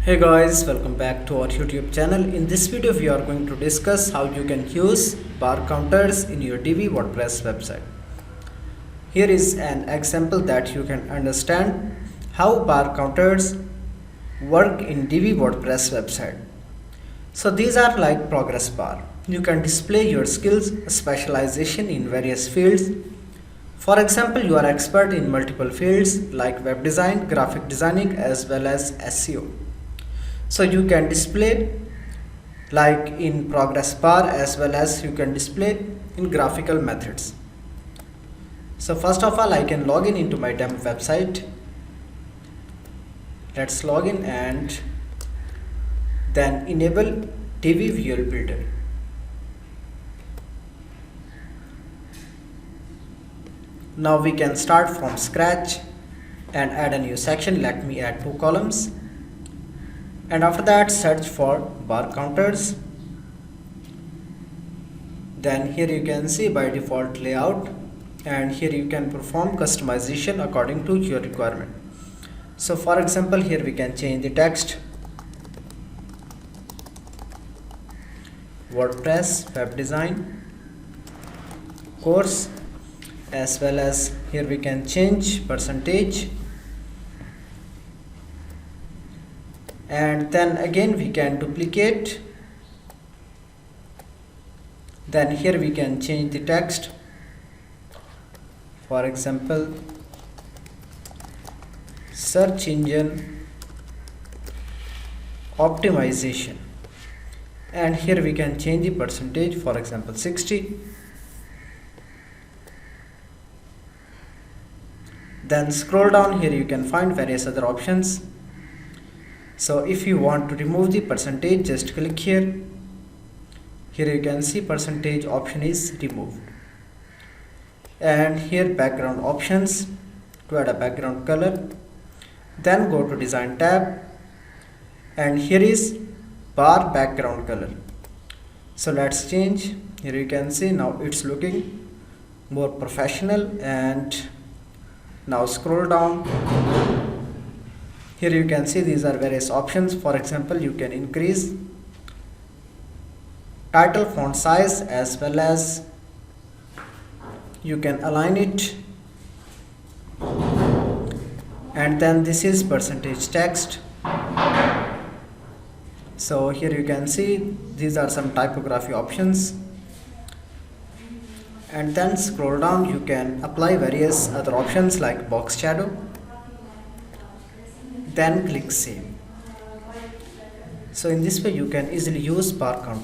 Hey guys, welcome back to our YouTube channel. In this video we are going to discuss how you can use bar counters in your Divi WordPress website. Here is an example that you can understand how bar counters work in Divi WordPress website. So these are like progress bar. You can display your skills, specialization in various fields. For example, you are expert in multiple fields like web design, graphic designing as well as SEO. So you can display like in progress bar as well as you can display in graphical methods. So first of all, I can log in into my demo website. Let's log in and then enable Divi Visual Builder. Now we can start from scratch and add a new section. Let me add 2 columns. And after that, search for bar counters. Then here you can see by default layout, and here you can perform customization according to your requirement. So for example, here we can change the text, WordPress web design course, as well as here we can change percentage. And then again we can duplicate. Then here we can change the text. For example, search engine optimization. And here we can change the percentage, for example 60. Then scroll down, here you can find various other options. So if you want to remove the percentage, just click here. Here you can see percentage option is removed. And here background options, to add a background color. Then go to design tab, and here is bar background color. So let's change. Here you can see now it's looking more professional. And now scroll down. Here you can see these are various options. For example, you can increase title font size as well as you can align it. And then this is percentage text. So here you can see these are some typography options. And then scroll down, you can apply various other options like box shadow. Then click save. So in this way you can easily use bar counters.